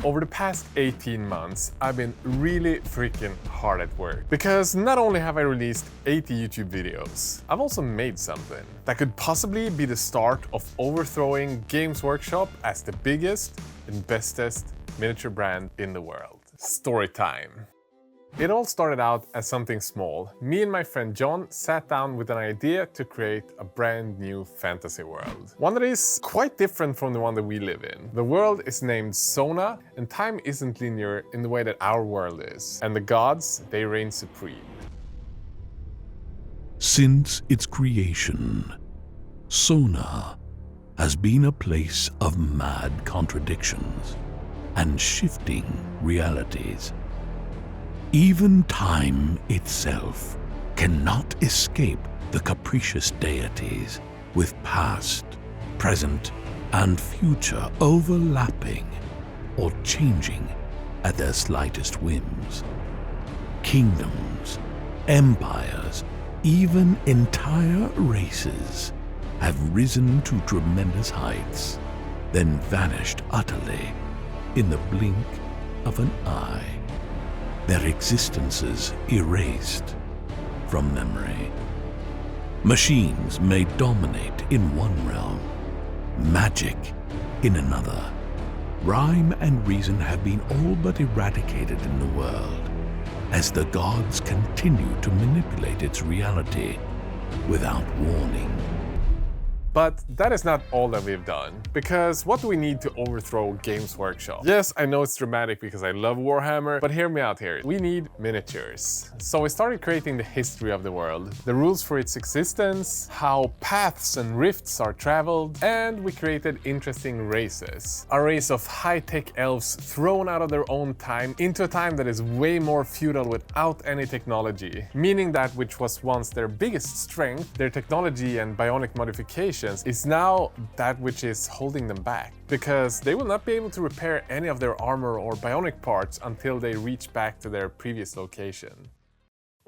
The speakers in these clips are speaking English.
Over the past 18 months, I've been really freaking hard at work. Because not only have I released 80 YouTube videos, I've also made something that could possibly be the start of overthrowing Games Workshop as the biggest and bestest miniature brand in the world. Story time. It all started out as something small. Me and my friend John sat down with an idea to create a brand new fantasy world. One that is quite different from the one that we live in. The world is named Sona, and time isn't linear in the way that our world is. And the gods, they reign supreme. Since its creation, Sona has been a place of mad contradictions and shifting realities. Even time itself cannot escape the capricious deities, with past, present, and future overlapping or changing at their slightest whims. Kingdoms, empires, even entire races have risen to tremendous heights, then vanished utterly in the blink of an eye. Their existences erased from memory. Machines may dominate in one realm, magic in another. Rhyme and reason have been all but eradicated in the world, as the gods continue to manipulate its reality without warning. But that is not all that we've done, because what do we need to overthrow Games Workshop? Yes, I know it's dramatic because I love Warhammer, but hear me out here. We need miniatures. So we started creating the history of the world, the rules for its existence, how paths and rifts are traveled, and we created interesting races. A race of high-tech elves thrown out of their own time into a time that is way more feudal without any technology, meaning that which was once their biggest strength, their technology and bionic modification, is now that which is holding them back, because they will not be able to repair any of their armor or bionic parts until they reach back to their previous location.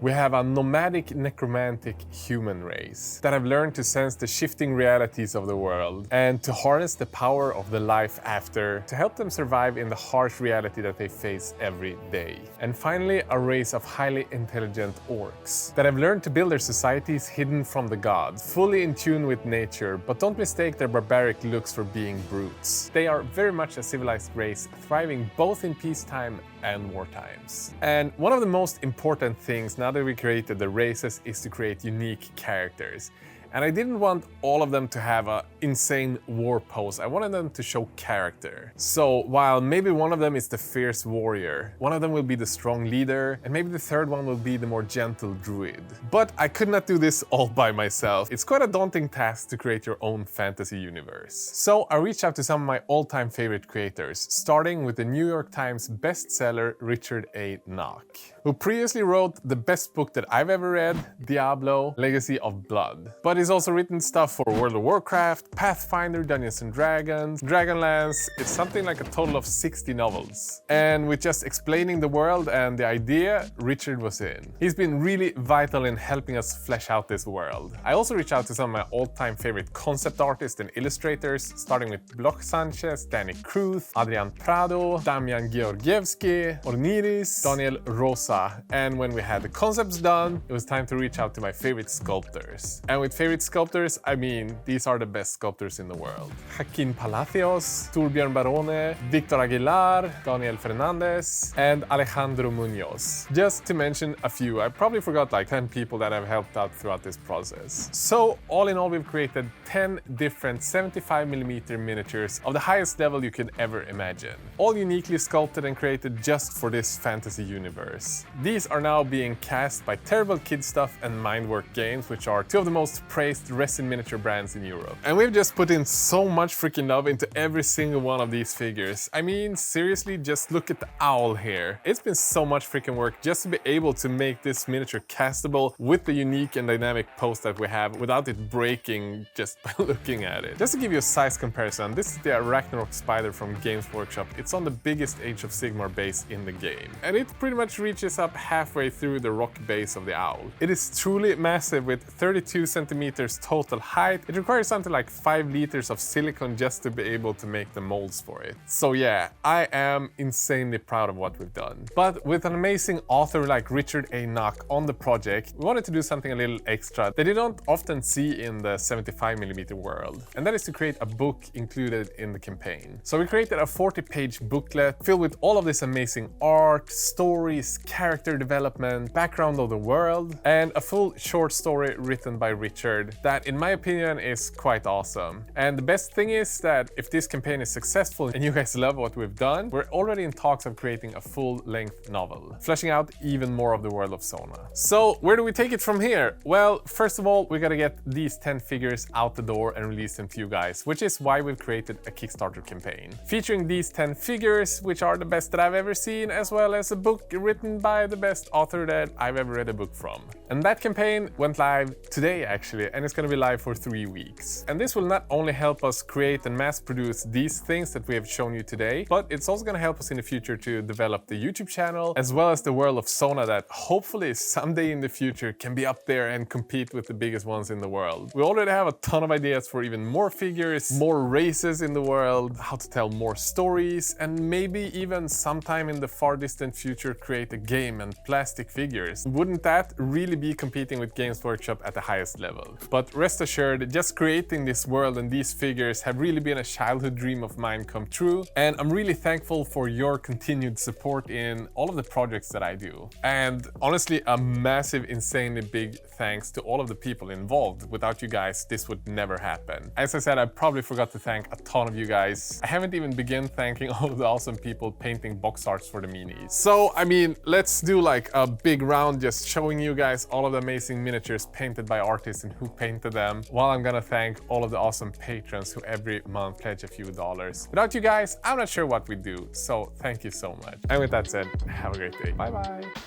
We have a nomadic necromantic human race that have learned to sense the shifting realities of the world and to harness the power of the life after to help them survive in the harsh reality that they face every day. And finally, a race of highly intelligent orcs that have learned to build their societies hidden from the gods, fully in tune with nature, but don't mistake their barbaric looks for being brutes. They are very much a civilized race, thriving both in peacetime and war times. And one of the most important things now that we created the races is to create unique characters. And I didn't want all of them to have an insane war pose. I wanted them to show character. So while maybe one of them is the fierce warrior, one of them will be the strong leader, and maybe the third one will be the more gentle druid. But I could not do this all by myself. It's quite a daunting task to create your own fantasy universe. So I reached out to some of my all-time favorite creators, starting with the New York Times bestseller Richard A. Knock, who previously wrote the best book that I've ever read, Diablo: Legacy of Blood. But he's also written stuff for World of Warcraft, Pathfinder, Dungeons & Dragons, Dragonlance. It's something like a total of 60 novels. And with just explaining the world and the idea, Richard was in. He's been really vital in helping us flesh out this world. I also reached out to some of my all-time favorite concept artists and illustrators, starting with Bloch Sanchez, Danny Kruth, Adrian Prado, Damian Georgievski, Orniris, Daniel Rosa. And when we had the concepts done, it was time to reach out to my favorite sculptors. And with favorite sculptors, I mean, these are the best sculptors in the world. Joaquin Palacios, Torbjörn Barone, Victor Aguilar, Daniel Fernandez, and Alejandro Munoz. Just to mention a few, I probably forgot like 10 people that have helped out throughout this process. So all in all, we've created 10 different 75mm miniatures of the highest level you could ever imagine. All uniquely sculpted and created just for this fantasy universe. These are now being cast by Terrible Kid Stuff and Mindwork Games, which are two of the most praised resin miniature brands in Europe. And we've just put in so much freaking love into every single one of these figures. I mean, seriously, just look at the owl here. It's been so much freaking work just to be able to make this miniature castable with the unique and dynamic pose that we have without it breaking just by looking at it. Just to give you a size comparison, this is the Arachnarok spider from Games Workshop. It's on the biggest Age of Sigmar base in the game. And it pretty much reaches up halfway through the rock base of the owl. It is truly massive with 32 centimeters millimeters total height, it requires something like 5 liters of silicone just to be able to make the molds for it. So yeah, I am insanely proud of what we've done. But with an amazing author like Richard A. Knock on the project, we wanted to do something a little extra that you don't often see in the 75mm world, and that is to create a book included in the campaign. So we created a 40-page booklet filled with all of this amazing art, stories, character development, background of the world, and a full short story written by Richard that, in my opinion, is quite awesome. And the best thing is that if this campaign is successful and you guys love what we've done, we're already in talks of creating a full-length novel, fleshing out even more of the world of Sona. So where do we take it from here? Well, first of all, we gotta get these 10 figures out the door and release them to you guys, which is why we've created a Kickstarter campaign featuring these 10 figures, which are the best that I've ever seen, as well as a book written by the best author that I've ever read a book from. And that campaign went live today actually, and it's gonna be live for 3 weeks. And this will not only help us create and mass produce these things that we have shown you today, but it's also gonna help us in the future to develop the YouTube channel, as well as the world of Sona that hopefully someday in the future can be up there and compete with the biggest ones in the world. We already have a ton of ideas for even more figures, more races in the world, how to tell more stories, and maybe even sometime in the far distant future create a game and plastic figures. Wouldn't that really be competing with Games Workshop at the highest level? But rest assured, just creating this world and these figures have really been a childhood dream of mine come true, and I'm really thankful for your continued support in all of the projects that I do. And honestly, a massive, insanely big thanks to all of the people involved. Without you guys, this would never happen. As I said, I probably forgot to thank a ton of you guys. I haven't even begun thanking all of the awesome people painting box arts for the minis. So, I mean, let's do like a big round just showing you guys all of the amazing miniatures painted by artists and who painted them, while I'm gonna thank all of the awesome patrons who every month pledge a few dollars. Without you guys, I'm not sure what we'd do, so thank you so much. And with that said, have a great day. Bye bye.